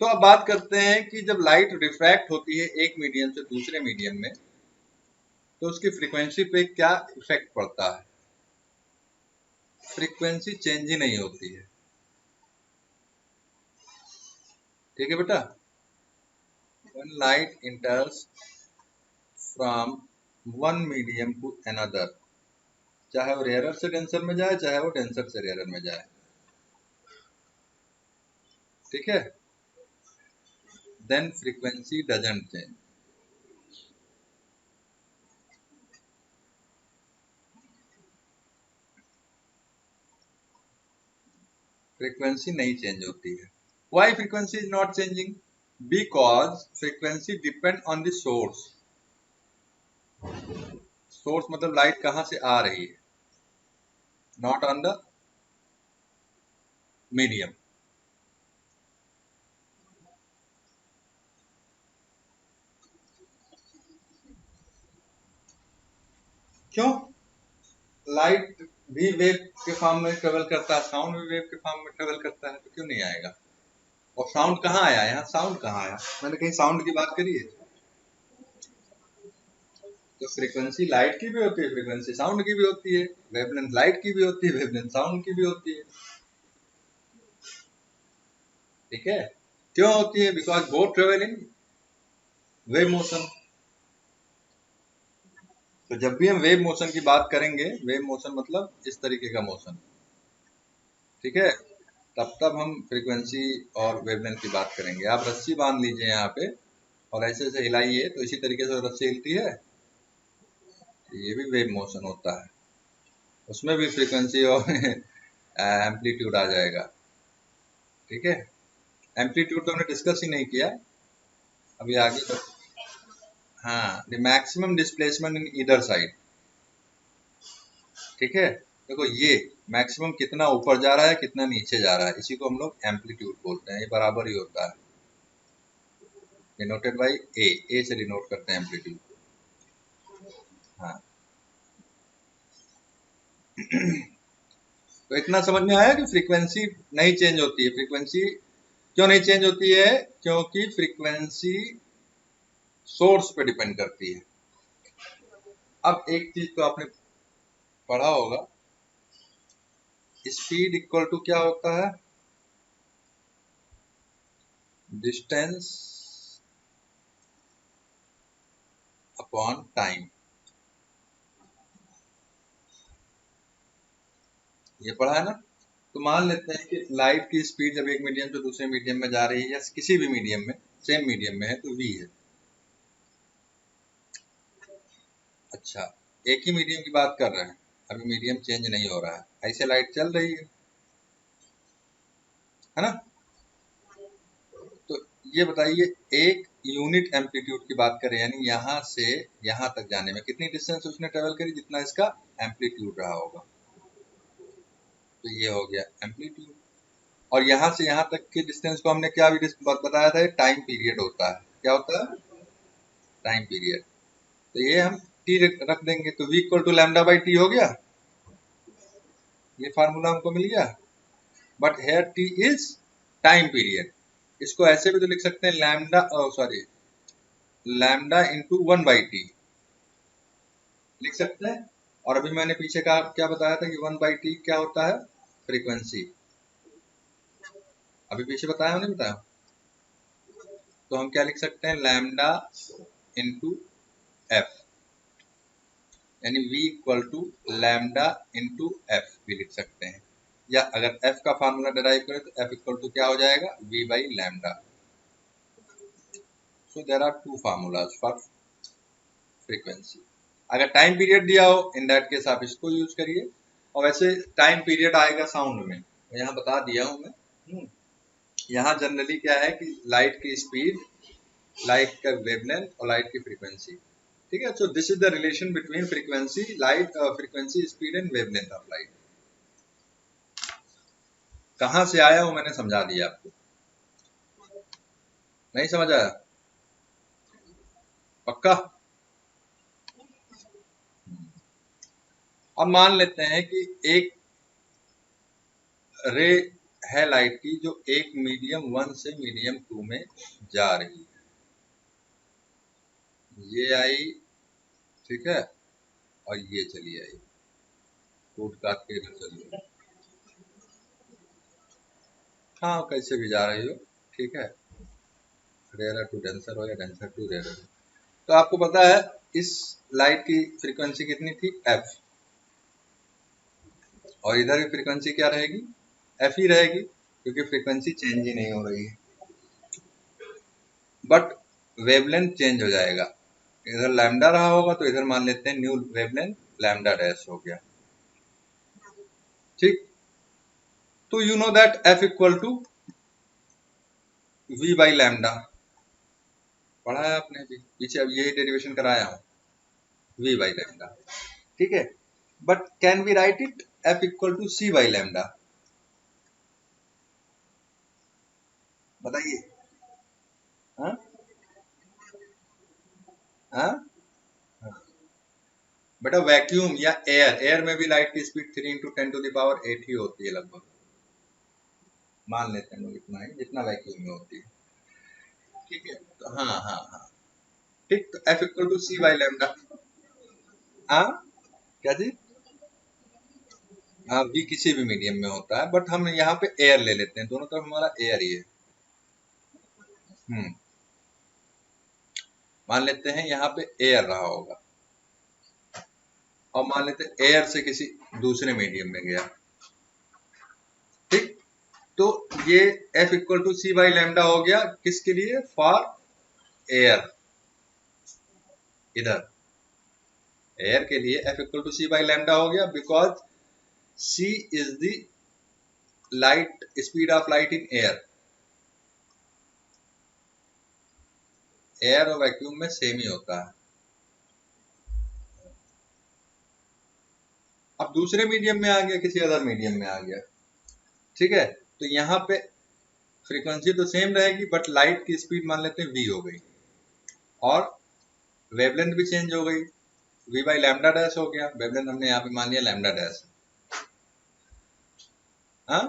Speaker 1: तो अब बात करते हैं कि जब लाइट रिफ्रैक्ट होती है एक मीडियम से दूसरे मीडियम में, तो उसकी फ्रीक्वेंसी पे क्या इफेक्ट पड़ता है। फ्रीक्वेंसी चेंज ही नहीं होती है। ठीक है बेटा, when light enters from one medium to another, चाहे वो रेयरर से डेंसर में जाए, चाहे वो डेंसर से रेयरर में जाए। ठीक है, then frequency doesn't change. Frequency नहीं चेंज होती है। Why frequency is not changing, because frequency depend on the source. Source मतलब लाइट कहां से आ रही है, नॉट ऑन द मीडियम। क्यों, लाइट भी वेव के फॉर्म में ट्रेवल करता है, साउंड भी वेव के फॉर्म में ट्रेवल करता है, तो क्यों नहीं आएगा। और साउंड कहाँ आया, यहाँ साउंड कहाँ आया, मैंने कहीं साउंड की बात करी है। तो फ्रीक्वेंसी लाइट की भी होती है, फ्रीक्वेंसी साउंड की भी होती है, वेवलेंथ लाइट की भी होती है, वेवलेंथ साउंड की भी होती है। ठीक है, क्यों होती है, because both travel in wave motion. तो जब भी हम वेव मोशन की बात करेंगे, वेव मोशन मतलब इस तरीके का मोशन। ठीक है, तब हम फ्रीक्वेंसी और वेवलेंथ की बात करेंगे। आप रस्सी बांध लीजिए यहाँ पे और ऐसे ऐसे हिलाइए, तो इसी तरीके से रस्सी हिलती है, ये भी वेव मोशन होता है। उसमें भी फ्रीक्वेंसी और एम्पलीट्यूड आ जाएगा। ठीक है, एम्पलीट्यूड तो हमने डिस्कस ही नहीं किया अभी, आगे तो। हाँ, the maximum displacement in either side. ठीक है, देखो ये मैक्सिमम कितना ऊपर जा रहा है, कितना नीचे जा रहा है, इसी को हम लोग एम्पलीट्यूड बोलते हैं। ये बराबर ही होता है, डिनोटेड बाई ए से डिनोट करते हैं एम्पलीट्यूड। हाँ, तो इतना समझ में आया कि फ्रीक्वेंसी नहीं चेंज होती है। फ्रीक्वेंसी क्यों नहीं चेंज होती है, क्योंकि फ्रीक्वेंसी सोर्स पे डिपेंड करती है। अब एक चीज तो आपने पढ़ा होगा, स्पीड इक्वल टू क्या होता है, डिस्टेंस अपॉन टाइम, ये पढ़ा है ना। तो मान लेते हैं कि लाइट की स्पीड जब एक मीडियम से दूसरे मीडियम में जा रही है या किसी भी मीडियम में, सेम मीडियम में है, तो v है। अच्छा, एक ही मीडियम की बात कर रहे हैं, अभी मीडियम चेंज नहीं हो रहा है, ऐसे लाइट चल रही है ना। तो ये बताइए, एक यूनिट एम्पलीट्यूड की बात करें, यानी यहाँ से यहाँ तक जाने में कितनी डिस्टेंस उसने ट्रेवल करी, जितना इसका एम्पलीट्यूड रहा होगा। तो ये हो गया एम्पलीट्यूड। और यहाँ से यहाँ तक के डिस्टेंस को हमने क्या भी बताया था, टाइम पीरियड होता है। क्या होता है? Time period. तो ये हम टी रख देंगे, तो v equal to lambda by T हो गया। ये फार्मूला हमको मिल गया। But here T is time period. इसको ऐसे भी तो लिख सकते हैं, lambda sorry lambda into 1/t लिख सकते हैं। और अभी मैंने पीछे का क्या बताया था कि 1/t क्या होता है, फ्रीक्वेंसी। अभी पीछे बताया नहीं बताया। तो हम क्या लिख सकते हैं, लैम्डा इंटू एफ, यानी v equal to lambda into F भी लिख सकते हैं। या अगर f का फार्मूला डिराइव करें तो f इक्वल टू क्या हो जाएगा, v by lambda. So there are two formulas for frequency. अगर टाइम पीरियड दिया हो, इन दैट केस आप इसको यूज करिए। और वैसे टाइम पीरियड आएगा साउंड में, यहाँ बता दिया हूँ मैं। यहाँ जनरली क्या है कि लाइट की स्पीड, लाइट का वेवलेंथ और लाइट की फ्रीक्वेंसी, ठीक है। So this is the relation between frequency light, frequency speed and wavelength of light. कहां से आया वो मैंने समझा दिया आपको। नहीं समझ आया? पक्का? अब मान लेते हैं कि एक रे है लाइट की जो एक मीडियम 1 से मीडियम 2 में जा रही है। ये आई, ठीक है, और ये चली आई, कूद काट के इधर चली आई। हाँ, कैसे भी जा रही हो, ठीक है। रेयर टू डेंसर हो या डेंसर टू रेयर। तो आपको पता है इस लाइट की फ्रीक्वेंसी कितनी थी, एफ। और इधर की फ्रीक्वेंसी क्या रहेगी, एफ ही रहेगी, क्योंकि फ्रीक्वेंसी चेंज ही नहीं हो रही है। बट वेवलेंथ चेंज हो जाएगा। इधर लैम्डा रहा होगा तो इधर मान लेते हैं न्यू वेवलेंथ लैम्डा डैश हो गया, ठीक। तो you know that F equal to V by lambda, पढ़ा है आपने भी पीछे, अब यही डेरिवेशन कराया हूं, वी बाई लैम्डा, ठीक है। But can we write it F equal to C by lambda, बताइए। हाँ हाँ, बेटा वैक्यूम या एयर, एयर में भी लाइट की स्पीड 3 इंटू 10⁸ ही होती है लगभग, मान लेते हैं लोग इतना ही जितना वैक्यूम में होती है, ठीक है। तो हाँ हाँ हाँ, ठीक। तो F equal to C by lambda. हाँ, क्या चीज? हाँ, वी किसी भी मीडियम में होता है, बट हम यहाँ पे एयर ले लेते हैं, दोनों तरफ हमारा एयर ही है। हम्म, मान लेते हैं यहाँ पे एयर रहा होगा, और मान लेते हैं एयर से किसी दूसरे मीडियम में गया, ठीक। तो ये F equal to C by lambda हो गया, किसके लिए, फॉर एयर। इधर एयर के लिए F equal to C by lambda हो गया, because C is the light speed of light in air. Air और वैक्यूम में सेम ही होता है। अब दूसरे मीडियम में आ गया, किसी अदर मीडियम में आ गया, ठीक है। तो यहाँ पे फ्रीक्वेंसी तो सेम रहेगी, बट लाइट की स्पीड मान लेते हैं v हो गई, और वेवलेंथ भी चेंज हो गई, v बाई लैम्डा डैश हो गया। वेवलेंथ हमने यहाँ पे मान लिया लैम्डा डैश। हाँ,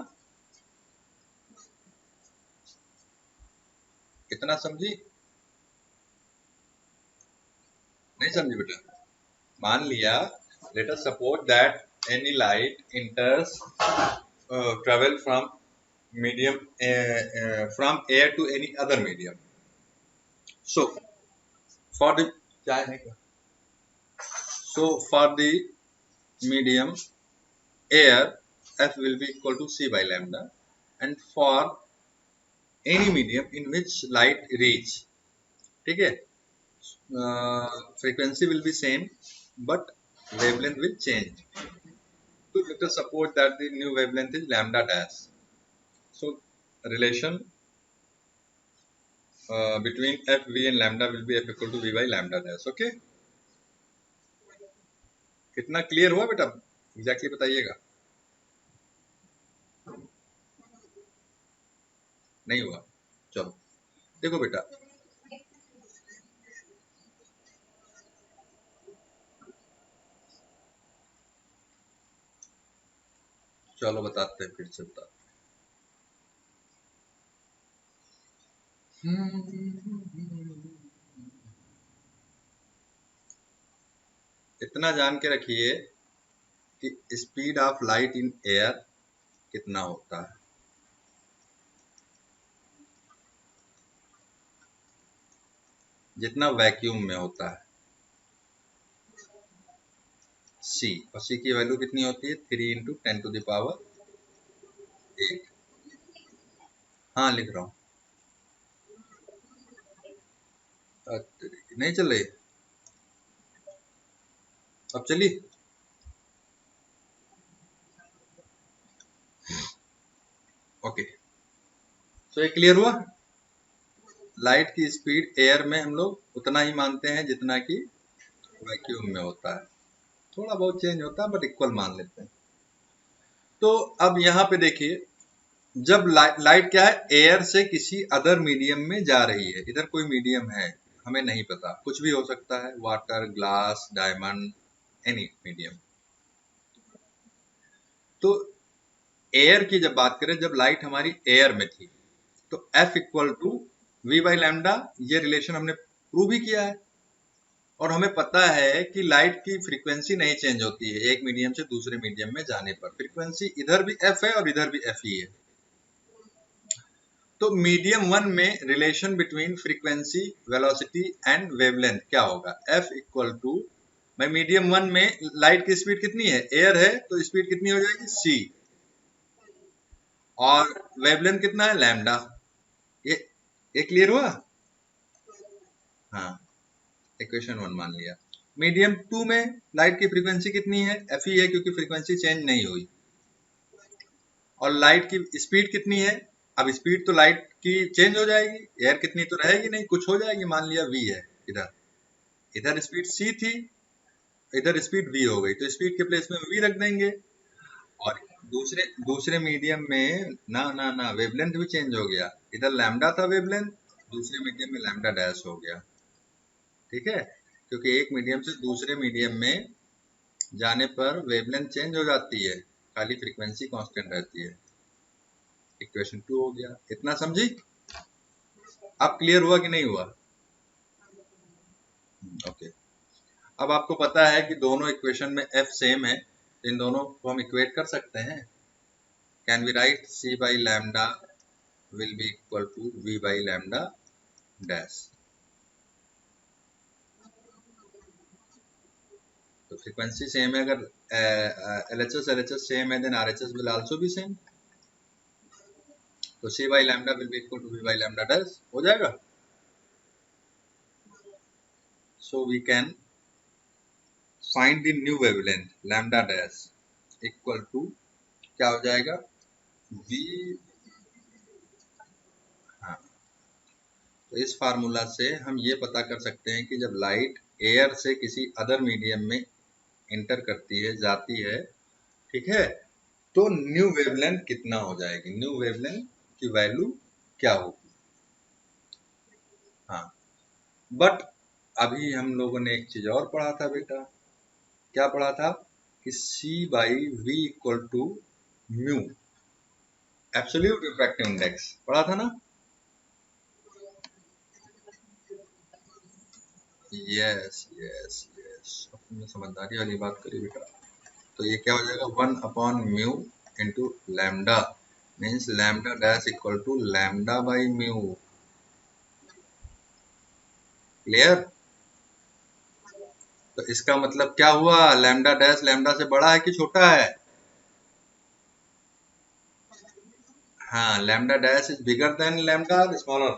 Speaker 1: इतना समझी? नहीं समझी बेटा? मान लिया, let us suppose that any light enters travel from medium from air to any other medium. So for the for the medium air, F will be equal to c by lambda, and for any medium in which light reach, ठीक है, frequency will be same but wavelength will change. So let us suppose that the new wavelength is lambda dash. So relation between f, v and lambda will be f equal to v by lambda dash. Okay, कितना क्लियर हुआ बेटा, एग्जैक्टली बताइएगा, नहीं हुआ? चलो देखो बेटा, चलो बताते हैं, फिर से बताते हैं। इतना जान के रखिए कि speed of light in air कितना होता है, जितना वैक्यूम में होता है, c, और c की वैल्यू कितनी होती है, 3 इंटू 10⁸ हाँ लिख रहा हूँ, नहीं चल रही, अब चली? ओके, तो ये क्लियर हुआ? लाइट की स्पीड एयर में हम लोग उतना ही मानते हैं जितना कि वैक्यूम में होता है, थोड़ा बहुत चेंज होता है बट इक्वल मान लेते हैं। तो अब यहाँ पे देखिए, जब लाइट क्या है, एयर से किसी अदर मीडियम में जा रही है, इधर कोई मीडियम है हमें नहीं पता, कुछ भी हो सकता है, water, glass, diamond, any medium. तो एयर की जब बात करें, जब लाइट हमारी एयर में थी, तो F equal to V by lambda, ये रिलेशन हमने प्रूव भी किया है, और हमें पता है कि लाइट की फ्रीक्वेंसी नहीं चेंज होती है एक मीडियम से दूसरे मीडियम में जाने पर, फ्रीक्वेंसी इधर भी F है और इधर भी F ही है। तो मीडियम वन में relation between frequency, velocity and wavelength क्या होगा, F इक्वल टू, भाई मीडियम वन में लाइट की स्पीड कितनी है, एयर है, तो स्पीड कितनी हो जाएगी, c, और वेवलेंथ कितना है, लैम्डा। ये क्लियर हुआ? हाँ, इक्वेशन 1 मान लिया। मीडियम 2 में लाइट की फ्रीक्वेंसी कितनी है, एफ ही है, क्योंकि फ्रीक्वेंसी चेंज नहीं हुई, और लाइट की स्पीड कितनी है, अब स्पीड तो लाइट की चेंज हो जाएगी, एयर कितनी तो रहेगी नहीं, कुछ हो जाएगी, मान लिया v है, इधर इधर स्पीड c थी, इधर स्पीड v हो गई, तो स्पीड के प्लेस में v रख देंगे, और दूसरे दूसरे मीडियम में ना ना ना वेवलेंथ भी चेंज हो गया, इधर लैम्डा था वेवलेंथ, दूसरे मीडियम में लैम्डा डैश हो गया, ठीक है, क्योंकि एक मीडियम से दूसरे मीडियम में जाने पर वेवलेंथ चेंज हो जाती है, खाली फ्रीक्वेंसी कांस्टेंट रहती है। इक्वेशन 2 हो गया, इतना समझी? अब क्लियर हुआ कि नहीं हुआ? ओके, अब आपको पता है कि दोनों इक्वेशन में f सेम है, तो इन दोनों को हम इक्वेट कर सकते हैं। Can we write c by lambda will be equal to v by lambda dash. तो फ्रीक्वेंसी सेम है, अगर LHS सेम है, then RHS will also be same, तो c by lambda will be equal to v by lambda dash, हो जाएगा। So we can find the new wavelength lambda dash equal to, क्या हो जाएगा, v, हाँ, तो इस फार्मूला से हम ये पता कर सकते हैं कि जब लाइट एयर से किसी अदर मीडियम में इंटर करती है, जाती है, ठीक है, तो न्यू वेवलेंथ कितना हो जाएगी, न्यू वेवलेंथ की वैल्यू क्या होगी। हाँ, बट अभी हम लोगों ने एक चीज और पढ़ा था बेटा, क्या पढ़ा था, कि c by V equal to mu, absolute refractive index पढ़ा था ना। यस यस यस, अपनी समझदारी वाली बात करी बेटा। तो ये क्या हो जाएगा, 1 upon mu into lambda means lambda dash equal to lambda by mu. Clear? तो इसका मतलब क्या हुआ, लैम्डा डैश लैम्डा से बड़ा है कि छोटा है? हाँ, lambda dash is bigger than lambda smaller.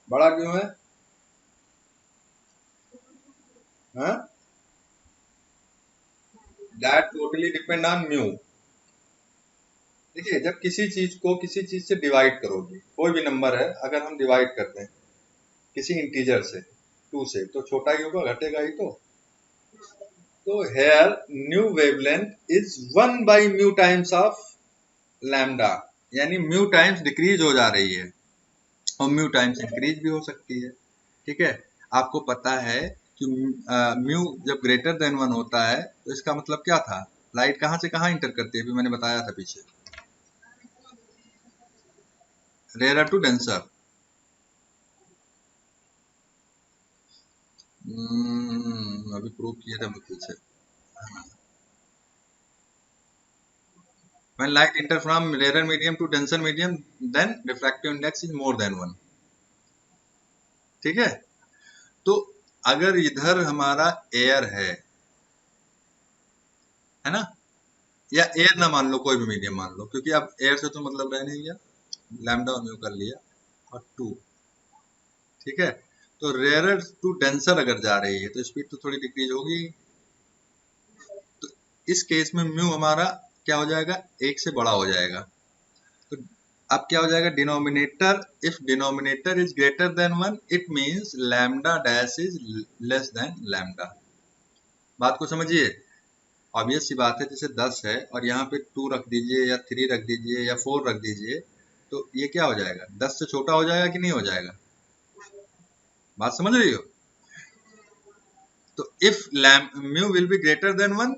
Speaker 1: बड़ा क्यों है? हाँ, that totally depend on mu. देखिए, जब किसी चीज को किसी चीज से डिवाइड करोगे, कोई भी नंबर है अगर हम डिवाइड करते हैं किसी इंटीजर से 2 से, तो छोटा ही होगा, घटेगा ही तो here new wavelength is 1 by mu times of lambda, यानी म्यू टाइम्स डिक्रीज हो जा रही है और म्यू टाइम्स इंक्रीज भी हो सकती है। ठीक है, आपको पता है कि म्यू जब ग्रेटर देन 1 होता है तो इसका मतलब क्या था, लाइट कहां से कहां इंटर करती है, अभी मैंने बताया था पीछे, रेयर टू डेंसर। अभी प्रूव किए थे मुझे से। When light enter from rarer medium to denser medium, then refractive index is more than 1। ठीक है, तो अगर इधर हमारा एयर है ना, या एयर ना मान लो, कोई भी मीडियम मान लो, क्योंकि अब एयर से तो मतलब रह नहीं गया, लैम्डा और म्यू कर लिया और 2। ठीक है, तो रेयर टू डेंसर अगर जा रही है तो स्पीड तो थोड़ी डिक्रीज होगी। तो इस केस में म्यू हमारा क्या हो जाएगा, एक से बड़ा हो जाएगा। तो अब क्या हो जाएगा, denominator, if denominator is greater than 1 it means lambda dash is less then lambda. बात को समझिए, ऑब्वियस सी बात है, जैसे 10 है और यहाँ पे 2 रख दीजिए या 3 रख दीजिए या 4 रख दीजिए, तो ये क्या हो जाएगा, 10 से छोटा हो जाएगा कि नहीं हो जाएगा? बात समझ रही हो? तो if mu will be greater than 1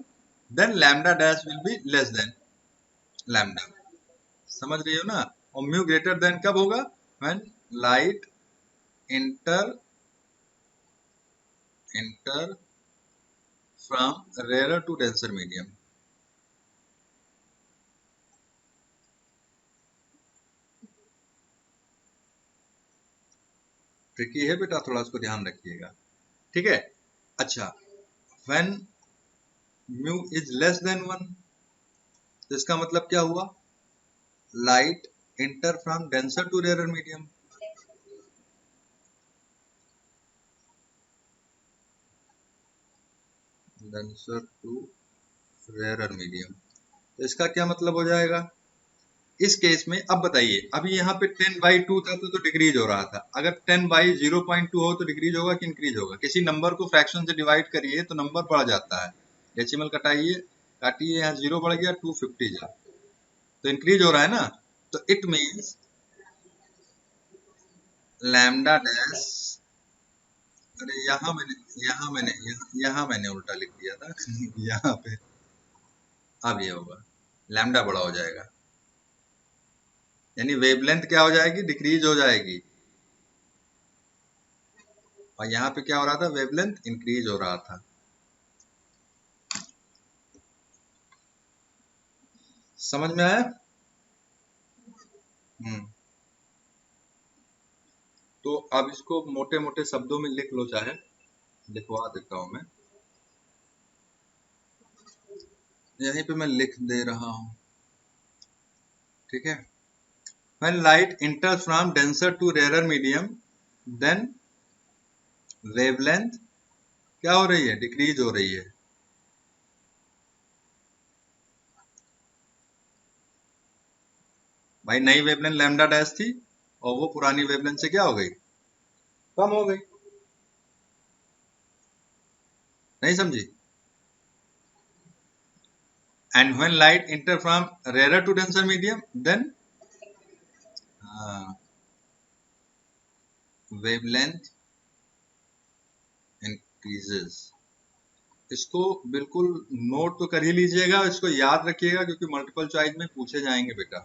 Speaker 1: then lambda dash will be less than lambda. समझ रही हो ना? और म्यू ग्रेटर देन कब होगा, when light enter enter from rare to denser medium. Tricky है बेटा, थोड़ा उसको ध्यान रखिएगा। ठीक है, अच्छा, when mu is less than 1, तो इसका मतलब क्या हुआ, light enter from denser to rare medium. Denser to rare medium, तो इसका क्या मतलब हो जाएगा इस केस में? अब बताइए, अभी यहाँ पे 10/2 था तो डिक्रीज हो रहा था, अगर 10/0.2 हो तो डिक्रीज होगा कि इंक्रीज होगा? किसी नंबर को फ्रैक्शन से डिवाइड करिए तो नंबर बढ़ जाता है, डेसिमल कटाइए, काटिए, यहाँ 0 बढ़ गया, 250 जा, तो इंक्रीज हो रहा है ना। तो इट मीन्स लैम्डा डैश, अरे यहाँ मैंने उल्टा लिख दिया था यहाँ पे, अब ये होगा, लैम्डा बड़ा हो जाएगा, यानी वेवलेंथ क्या हो जाएगी, डिक्रीज हो जाएगी, और यहाँ पे क्या हो रहा था, वेवलेंथ इंक्रीज हो रहा था। समझ में आया? हम्म, तो अब इसको मोटे मोटे शब्दों में लिख लो, चाहे लिखवा देता हूं मैं, यहीं पे मैं लिख दे रहा हूं। ठीक है, when light enters from denser to rarer medium then wavelength क्या हो रही है, डिक्रीज हो रही है। भाई नई वेवलेंथ लैम्डा डैश थी और वो पुरानी वेवलेंथ से क्या हो गई, कम हो गई। नहीं समझी? and when light enter from rarer to denser medium then wavelength increases। इसको बिल्कुल नोट तो कर ही लीजिएगा, इसको याद रखिएगा क्योंकि मल्टीपल चॉइस में पूछे जाएंगे बेटा।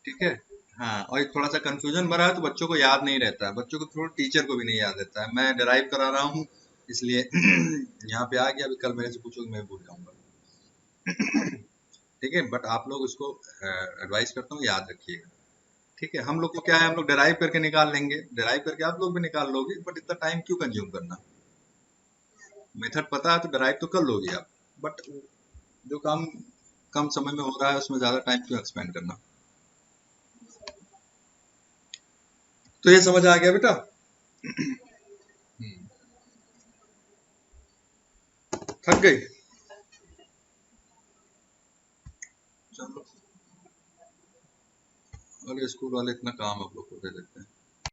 Speaker 1: ठीक है, हाँ, और थोड़ा सा कंफ्यूजन भरा है तो बच्चों को याद नहीं रहता है, बच्चों को थोड़ा, टीचर को भी नहीं याद रहता है, मैं डिराइव करा रहा हूँ इसलिए यहाँ पे आ गया, अभी कल मेरे से पूछोगे मैं भूल जाऊंगा। ठीक है, बट आप लोग इसको एडवाइस करता हूँ याद रखिएगा। ठीक है, हम लोग को क्या है, हम लोग डिराइव करके निकाल लेंगे, डिराइव करके आप लोग भी निकाल लोगे, बट इतना टाइम क्यों कंज्यूम करना। मेथड पता है तो डिराइव तो कर लोगे आप, बट जो काम कम समय में हो रहा है उसमें ज्यादा टाइम क्यों एक्सपेंड करना। तो ये समझ आ गया बेटा। हम्म, थक गई। चलो, अरे स्कूल वाले इतना काम आप लोग को दे देते हैं।